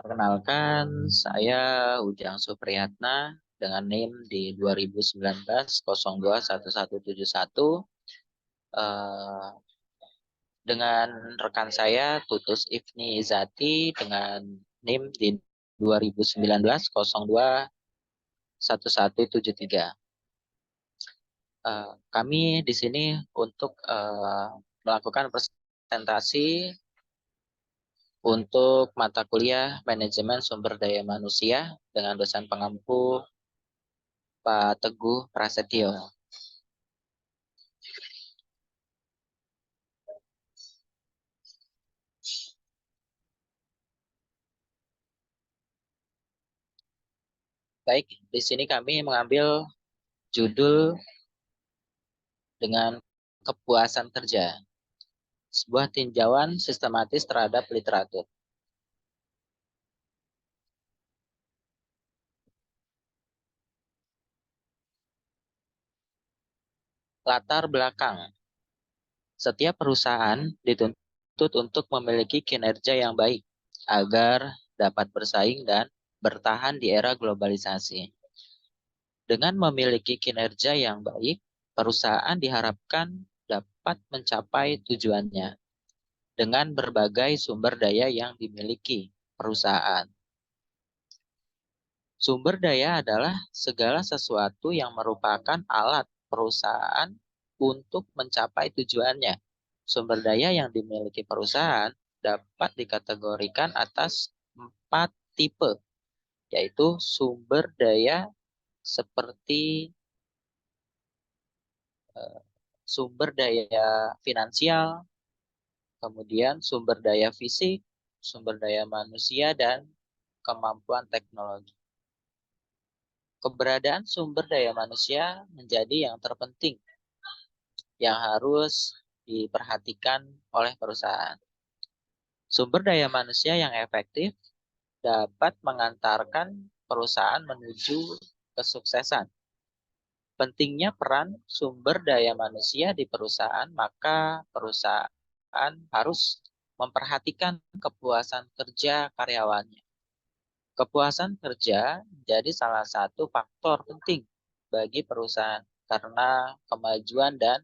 Perkenalkan, saya Ujang Supriyatna dengan NIM di 2019-021171 eh, dengan rekan saya Tutus Ifni Izati dengan NIM di 2019-021173. Kami di sini untuk melakukan presentasi untuk mata kuliah Manajemen Sumber Daya Manusia dengan dosen pengampu Pak Teguh Prasetyo. Baik, di sini kami mengambil judul dengan kepuasan kerja, sebuah tinjauan sistematis terhadap literatur. Latar belakang. Setiap perusahaan dituntut untuk memiliki kinerja yang baik agar dapat bersaing dan bertahan di era globalisasi. Dengan memiliki kinerja yang baik, perusahaan diharapkan dapat mencapai tujuannya dengan berbagai sumber daya yang dimiliki perusahaan. Sumber daya adalah segala sesuatu yang merupakan alat perusahaan untuk mencapai tujuannya. Sumber daya yang dimiliki perusahaan dapat dikategorikan atas 4 tipe, yaitu sumber daya seperti sumber daya finansial, kemudian sumber daya fisik, sumber daya manusia, dan kemampuan teknologi. Keberadaan sumber daya manusia menjadi yang terpenting yang harus diperhatikan oleh perusahaan. Sumber daya manusia yang efektif dapat mengantarkan perusahaan menuju kesuksesan. Pentingnya peran sumber daya manusia di perusahaan, maka perusahaan harus memperhatikan kepuasan kerja karyawannya. Kepuasan kerja menjadi salah satu faktor penting bagi perusahaan karena kemajuan dan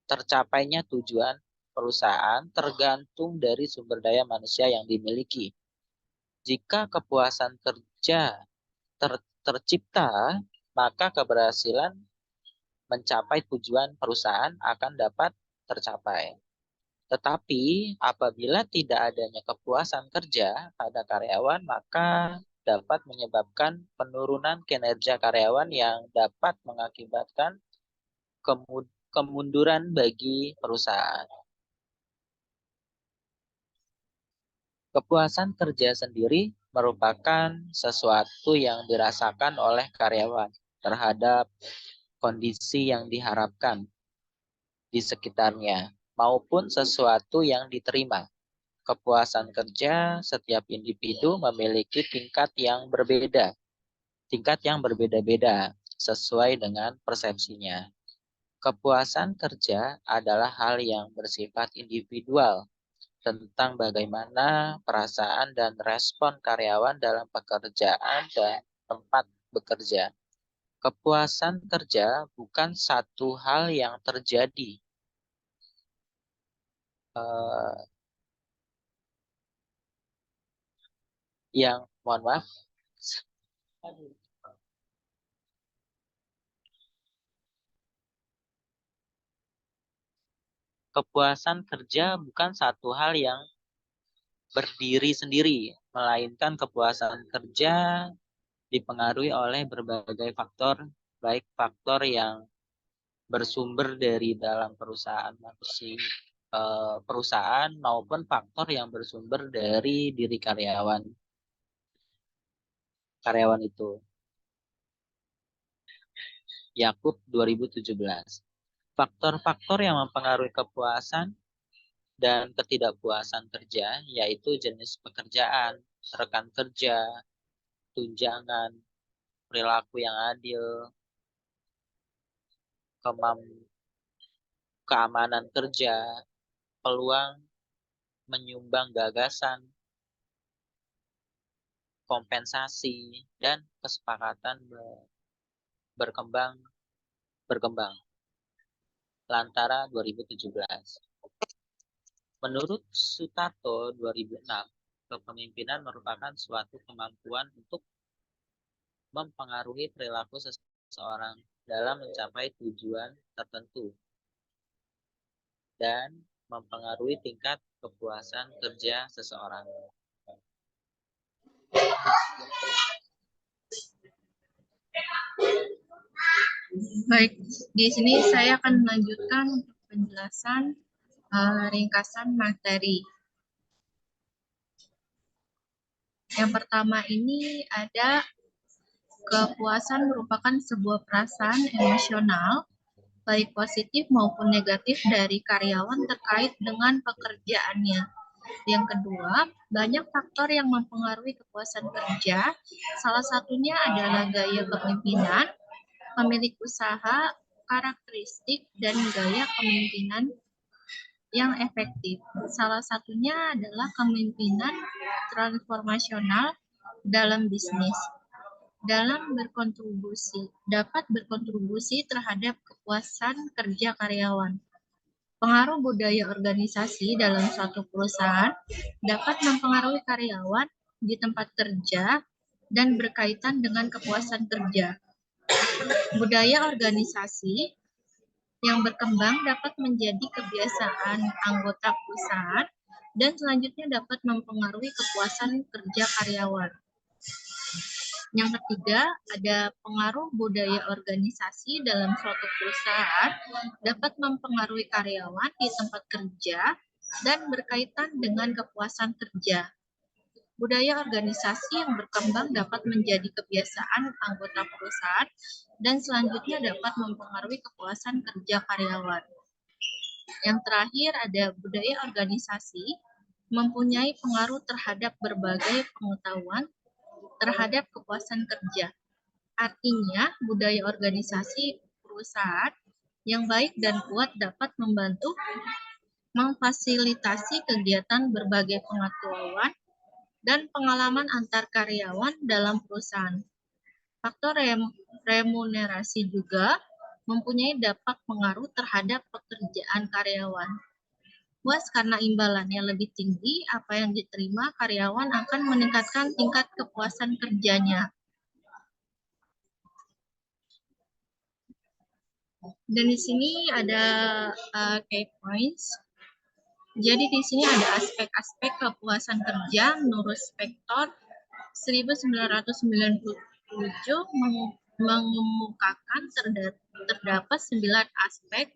tercapainya tujuan perusahaan tergantung dari sumber daya manusia yang dimiliki. Jika kepuasan kerja tercipta, maka keberhasilan mencapai tujuan perusahaan akan dapat tercapai. Tetapi apabila tidak adanya kepuasan kerja pada karyawan, maka dapat menyebabkan penurunan kinerja karyawan yang dapat mengakibatkan kemunduran bagi perusahaan. Kepuasan kerja sendiri merupakan sesuatu yang dirasakan oleh karyawan terhadap kondisi yang diharapkan di sekitarnya maupun sesuatu yang diterima. Kepuasan kerja setiap individu memiliki tingkat yang berbeda-beda sesuai dengan persepsinya. Kepuasan kerja adalah hal yang bersifat individual tentang bagaimana perasaan dan respon karyawan dalam pekerjaan dan tempat bekerja. Kepuasan kerja bukan satu hal yang terjadi mohon maaf. Kepuasan kerja bukan satu hal yang berdiri sendiri, melainkan kepuasan kerja dipengaruhi oleh berbagai faktor, baik faktor yang bersumber dari dalam perusahaan maupun faktor yang bersumber dari diri karyawan itu. Yakub 2017. Faktor-faktor yang mempengaruhi kepuasan dan ketidakpuasan kerja yaitu jenis pekerjaan, rekan kerja, tunjangan, perilaku yang adil, keamanan kerja, peluang menyumbang gagasan, kompensasi, dan kesepakatan berkembang Lantara 2017. Menurut Sutarto 2006, kepemimpinan merupakan suatu kemampuan untuk mempengaruhi perilaku seseorang dalam mencapai tujuan tertentu dan mempengaruhi tingkat kepuasan kerja seseorang. Baik, di sini saya akan melanjutkan untuk penjelasan ringkasan materi. Yang pertama ini ada kepuasan merupakan sebuah perasaan emosional, baik positif maupun negatif dari karyawan terkait dengan pekerjaannya. Yang kedua, banyak faktor yang mempengaruhi kepuasan kerja. Salah satunya adalah gaya kepemimpinan, pemilik usaha, karakteristik, dan gaya kepemimpinan yang efektif. Salah satunya adalah kepemimpinan transformasional dalam bisnis. Dalam dapat berkontribusi terhadap kepuasan kerja karyawan. Pengaruh budaya organisasi dalam suatu perusahaan dapat mempengaruhi karyawan di tempat kerja dan berkaitan dengan kepuasan kerja. Budaya organisasi yang berkembang dapat menjadi kebiasaan anggota perusahaan dan selanjutnya dapat mempengaruhi kepuasan kerja karyawan. Yang ketiga, ada pengaruh budaya organisasi dalam suatu perusahaan dapat mempengaruhi karyawan di tempat kerja dan berkaitan dengan kepuasan kerja. Budaya organisasi yang berkembang dapat menjadi kebiasaan anggota perusahaan dan selanjutnya dapat mempengaruhi kepuasan kerja karyawan. Yang terakhir ada budaya organisasi mempunyai pengaruh terhadap berbagai pengetahuan terhadap kepuasan kerja. Artinya, budaya organisasi perusahaan yang baik dan kuat dapat membantu memfasilitasi kegiatan berbagai pengetahuan dan pengalaman antar karyawan dalam perusahaan. Faktor remunerasi juga mempunyai dampak pengaruh terhadap pekerjaan karyawan. Puas karena imbalannya lebih tinggi, apa yang diterima karyawan akan meningkatkan tingkat kepuasan kerjanya. Dan di sini ada key points. Jadi di sini ada aspek-aspek kepuasan kerja menurut Spektor 1997 mengemukakan terdapat 9 aspek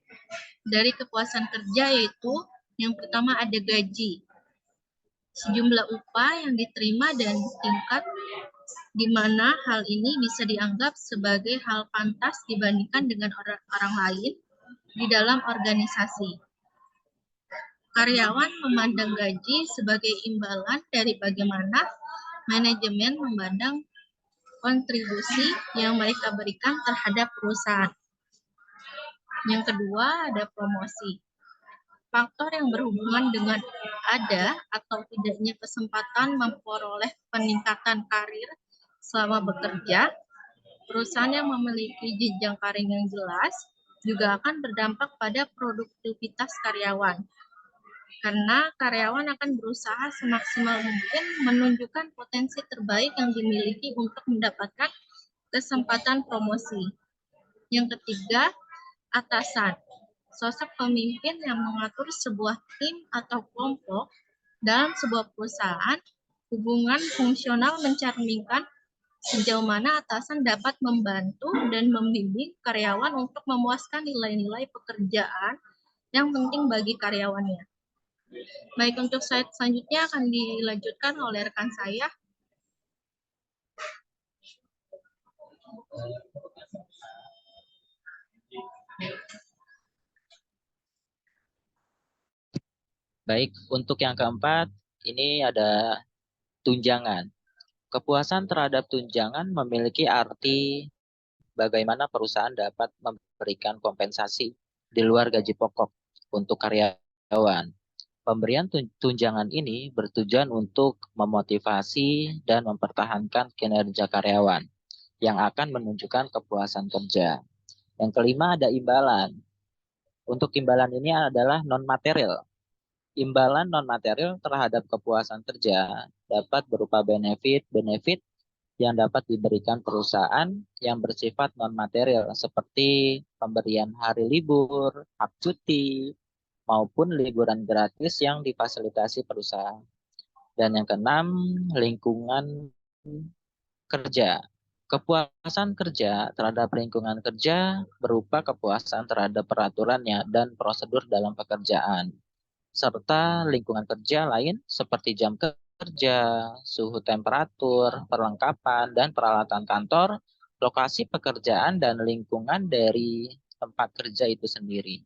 dari kepuasan kerja, yaitu yang pertama ada gaji, sejumlah upah yang diterima dan tingkat di mana hal ini bisa dianggap sebagai hal pantas dibandingkan dengan orang lain di dalam organisasi. Karyawan memandang gaji sebagai imbalan dari bagaimana manajemen memandang kontribusi yang mereka berikan terhadap perusahaan. Yang kedua ada promosi. Faktor yang berhubungan dengan ada atau tidaknya kesempatan memperoleh peningkatan karir selama bekerja. Perusahaan yang memiliki jenjang karir yang jelas juga akan berdampak pada produktivitas karyawan. Karena karyawan akan berusaha semaksimal mungkin menunjukkan potensi terbaik yang dimiliki untuk mendapatkan kesempatan promosi. Yang ketiga, atasan. Sosok pemimpin yang mengatur sebuah tim atau kelompok dalam sebuah perusahaan, hubungan fungsional mencerminkan sejauh mana atasan dapat membantu dan membimbing karyawan untuk memuaskan nilai-nilai pekerjaan yang penting bagi karyawannya. Baik, untuk slide selanjutnya akan dilanjutkan oleh rekan saya. Baik, untuk yang keempat, ini ada tunjangan. Kepuasan terhadap tunjangan memiliki arti bagaimana perusahaan dapat memberikan kompensasi di luar gaji pokok untuk karyawan. Pemberian tunjangan ini bertujuan untuk memotivasi dan mempertahankan kinerja karyawan yang akan menunjukkan kepuasan kerja. Yang kelima ada imbalan. Untuk imbalan ini adalah non-material. Imbalan non-material terhadap kepuasan kerja dapat berupa benefit yang dapat diberikan perusahaan yang bersifat non-material seperti pemberian hari libur, hak cuti, maupun liburan gratis yang difasilitasi perusahaan. Dan yang keenam, lingkungan kerja. Kepuasan kerja terhadap lingkungan kerja berupa kepuasan terhadap peraturannya dan prosedur dalam pekerjaan, serta lingkungan kerja lain seperti jam kerja, suhu temperatur, perlengkapan, dan peralatan kantor, lokasi pekerjaan, dan lingkungan dari tempat kerja itu sendiri.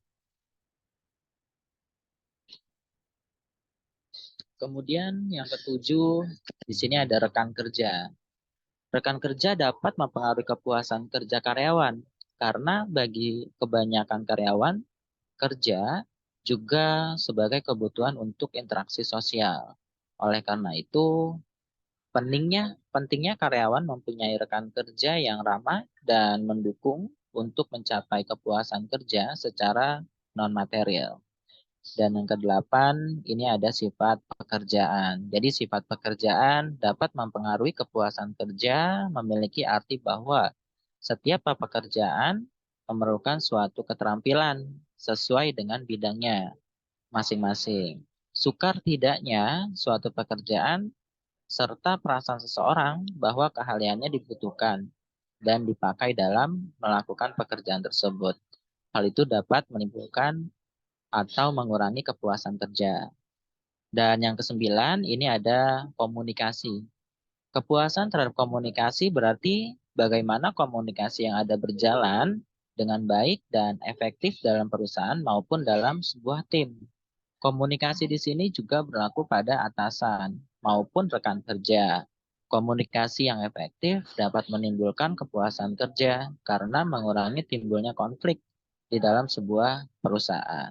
Kemudian yang ketujuh, di sini ada rekan kerja. Rekan kerja dapat mempengaruhi kepuasan kerja karyawan karena bagi kebanyakan karyawan, kerja juga sebagai kebutuhan untuk interaksi sosial. Oleh karena itu, pentingnya karyawan mempunyai rekan kerja yang ramah dan mendukung untuk mencapai kepuasan kerja secara non-material. Dan yang kedelapan, ini ada sifat pekerjaan. Jadi sifat pekerjaan dapat mempengaruhi kepuasan kerja, memiliki arti bahwa setiap pekerjaan memerlukan suatu keterampilan sesuai dengan bidangnya masing-masing. Sukar tidaknya suatu pekerjaan serta perasaan seseorang bahwa keahliannya dibutuhkan dan dipakai dalam melakukan pekerjaan tersebut. Hal itu dapat menimbulkan atau mengurangi kepuasan kerja. Dan yang kesembilan, ini ada komunikasi. Kepuasan terhadap komunikasi berarti bagaimana komunikasi yang ada berjalan dengan baik dan efektif dalam perusahaan maupun dalam sebuah tim. Komunikasi di sini juga berlaku pada atasan maupun rekan kerja. Komunikasi yang efektif dapat menimbulkan kepuasan kerja karena mengurangi timbulnya konflik di dalam sebuah perusahaan.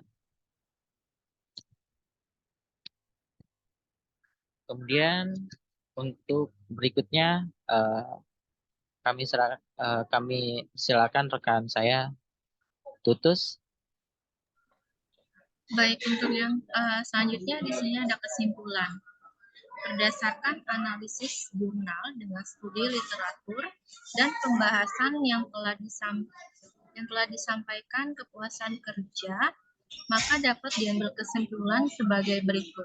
Kemudian untuk berikutnya kami silakan rekan saya Tutus. Baik, untuk yang selanjutnya di sini ada kesimpulan. Berdasarkan analisis jurnal dengan studi literatur dan pembahasan yang telah disampaikan kepuasan kerja, maka dapat diambil kesimpulan sebagai berikut.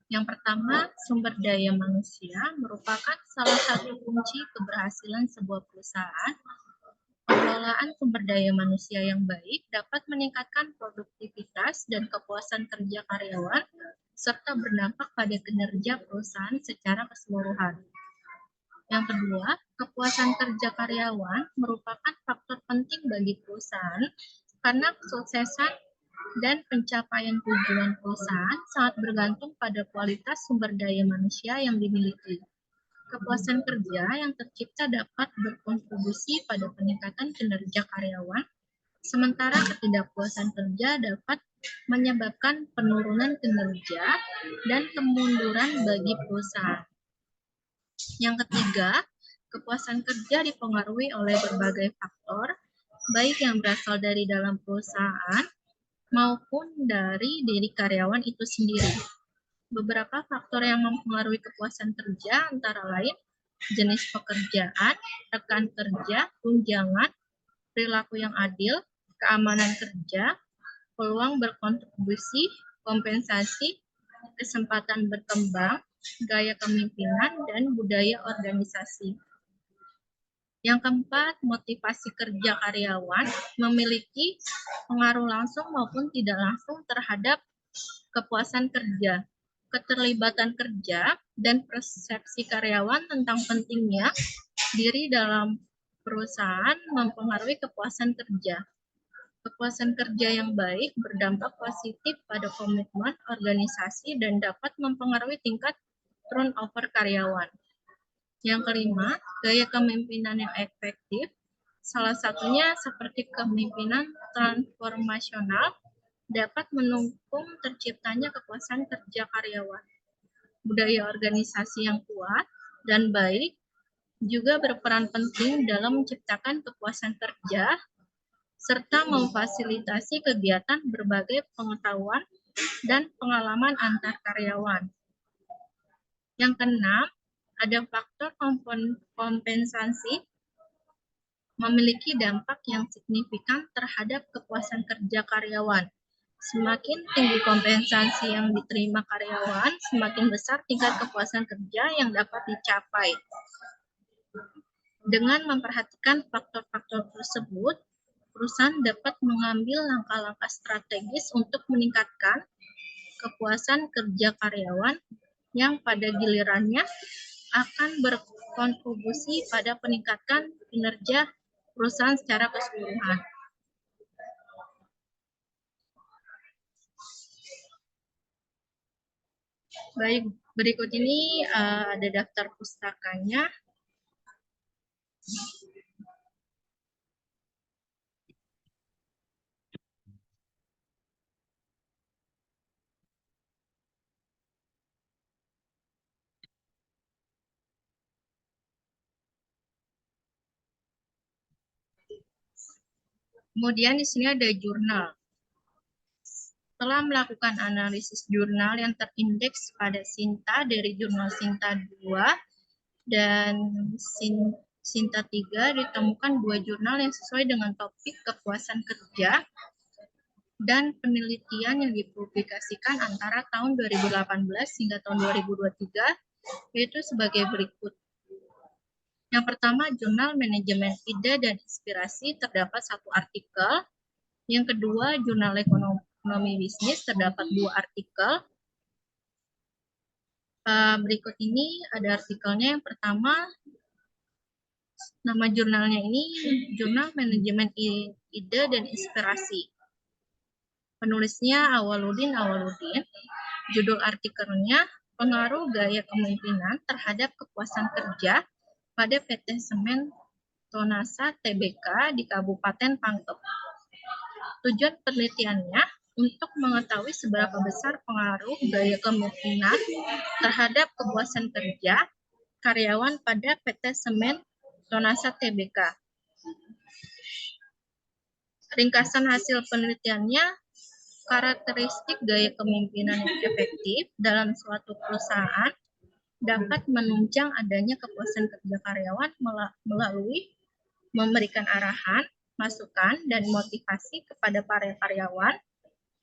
Yang pertama, sumber daya manusia merupakan salah satu kunci keberhasilan sebuah perusahaan. Pengelolaan sumber daya manusia yang baik dapat meningkatkan produktivitas dan kepuasan kerja karyawan, serta berdampak pada kinerja perusahaan secara keseluruhan. Yang kedua, kepuasan kerja karyawan merupakan faktor penting bagi perusahaan karena kesuksesan dan pencapaian tujuan perusahaan sangat bergantung pada kualitas sumber daya manusia yang dimiliki. Kepuasan kerja yang tercipta dapat berkontribusi pada peningkatan kinerja karyawan, sementara ketidakpuasan kerja dapat menyebabkan penurunan kinerja dan kemunduran bagi perusahaan. Yang ketiga, kepuasan kerja dipengaruhi oleh berbagai faktor, baik yang berasal dari dalam perusahaan maupun dari diri karyawan itu sendiri. Beberapa faktor yang mempengaruhi kepuasan kerja antara lain jenis pekerjaan, rekan kerja, tunjangan, perilaku yang adil, keamanan kerja, peluang berkontribusi, kompensasi, kesempatan berkembang, gaya kepemimpinan, dan budaya organisasi. Yang keempat, motivasi kerja karyawan memiliki pengaruh langsung maupun tidak langsung terhadap kepuasan kerja. Keterlibatan kerja dan persepsi karyawan tentang pentingnya diri dalam perusahaan mempengaruhi kepuasan kerja. Kepuasan kerja yang baik berdampak positif pada komitmen organisasi dan dapat mempengaruhi tingkat turnover karyawan. Yang kelima, gaya kepemimpinan yang efektif. Salah satunya seperti kepemimpinan transformasional dapat mendukung terciptanya kepuasan kerja karyawan. Budaya organisasi yang kuat dan baik juga berperan penting dalam menciptakan kepuasan kerja serta memfasilitasi kegiatan berbagai pengetahuan dan pengalaman antar karyawan. Yang keenam, ada faktor kompensasi memiliki dampak yang signifikan terhadap kepuasan kerja karyawan. Semakin tinggi kompensasi yang diterima karyawan, semakin besar tingkat kepuasan kerja yang dapat dicapai. Dengan memperhatikan faktor-faktor tersebut, perusahaan dapat mengambil langkah-langkah strategis untuk meningkatkan kepuasan kerja karyawan yang pada gilirannya akan berkontribusi pada peningkatan kinerja perusahaan secara keseluruhan. Baik, berikut ini ada daftar pustakanya. Kemudian di sini ada jurnal. Setelah melakukan analisis jurnal yang terindeks pada Sinta dari jurnal Sinta 2 dan Sinta 3, ditemukan 2 jurnal yang sesuai dengan topik kepuasan kerja dan penelitian yang dipublikasikan antara tahun 2018 hingga tahun 2023, yaitu sebagai berikut. Yang pertama, Jurnal Manajemen Ide dan Inspirasi, terdapat 1 artikel. Yang kedua, Jurnal Ekonomi Bisnis, terdapat 2 artikel. Berikut ini ada artikelnya. Yang pertama, nama jurnalnya ini Jurnal Manajemen Ide dan Inspirasi. Penulisnya Awaludin. Judul artikelnya, Pengaruh Gaya Kepemimpinan Terhadap Kepuasan Kerja pada PT Semen Tonasa Tbk di Kabupaten Pangkep. Tujuan penelitiannya untuk mengetahui seberapa besar pengaruh gaya kepemimpinan terhadap kepuasan kerja karyawan pada PT Semen Tonasa Tbk. Ringkasan hasil penelitiannya, karakteristik gaya kepemimpinan yang efektif dalam suatu perusahaan dapat menunjang adanya kepuasan kerja karyawan melalui memberikan arahan, masukan, dan motivasi kepada para karyawan,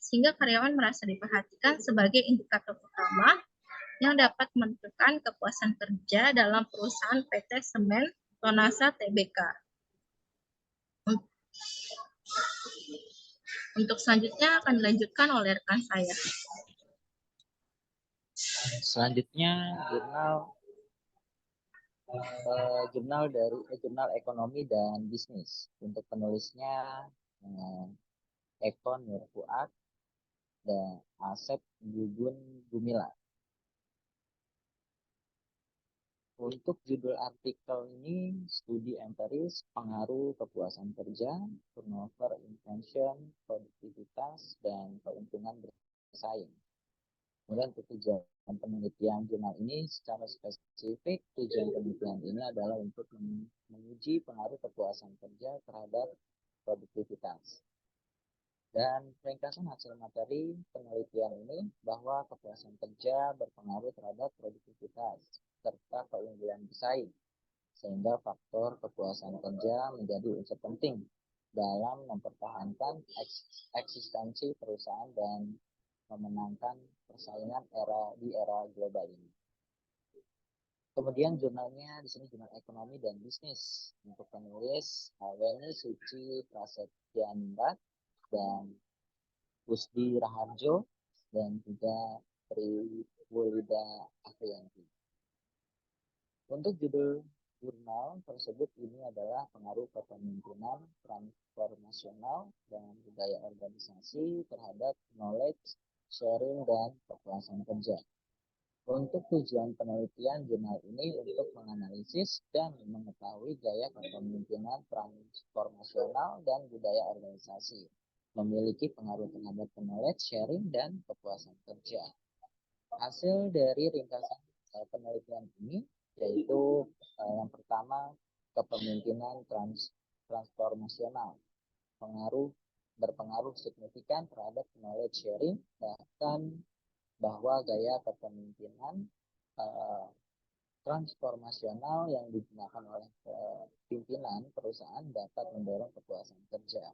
sehingga karyawan merasa diperhatikan sebagai indikator utama yang dapat menentukan kepuasan kerja dalam perusahaan PT Semen Tonasa Tbk. Untuk selanjutnya akan dilanjutkan oleh rekan saya. Selanjutnya jurnal ekonomi dan bisnis. Untuk penulisnya Eko Nur Fuad dan Asep Gugun Gumila. Untuk judul artikel ini, studi empiris pengaruh kepuasan kerja, turnover, intention, produktivitas, dan keuntungan bersaing. Kemudian untuk tujuan penelitian jurnal ini secara spesifik, tujuan penelitian ini adalah untuk menguji pengaruh kepuasan kerja terhadap produktivitas. Dan ringkasan hasil materi penelitian ini bahwa kepuasan kerja berpengaruh terhadap produktivitas serta keunggulan bersaing, sehingga faktor kepuasan kerja menjadi unsur penting dalam mempertahankan eksistensi perusahaan dan memenangkan persaingan di era global ini. Kemudian jurnalnya di sini jurnal ekonomi dan bisnis. Untuk penulis Weni Suci Prasetyaningrat dan Pusdi Raharjo dan juga Tri Wulida Afriyanti. Untuk judul jurnal tersebut ini adalah pengaruh kepemimpinan transformasional dan budaya organisasi terhadap knowledge sharing dan kepuasan kerja. Untuk tujuan penelitian jurnal ini untuk menganalisis dan mengetahui gaya kepemimpinan transformasional dan budaya organisasi memiliki pengaruh terhadap knowledge sharing dan kepuasan kerja. Hasil dari ringkasan penelitian ini yaitu yang pertama, kepemimpinan transformasional berpengaruh signifikan terhadap knowledge sharing, bahkan bahwa gaya kepemimpinan transformasional yang digunakan oleh pimpinan perusahaan dapat mendorong kepuasan kerja.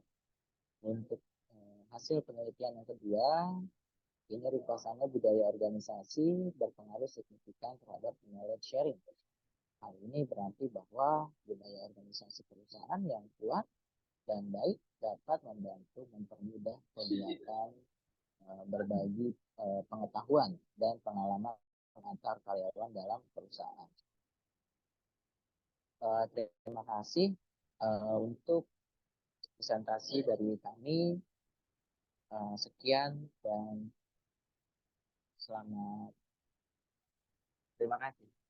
Untuk hasil penelitian yang kedua, ini ringkasannya budaya organisasi berpengaruh signifikan terhadap knowledge sharing. Hal ini berarti bahwa budaya organisasi perusahaan yang kuat dan baik dapat membantu mempermudah kegiatan berbagi pengetahuan dan pengalaman antar karyawan dalam perusahaan. Terima kasih untuk presentasi dari kami. Sekian dan selamat. Terima kasih.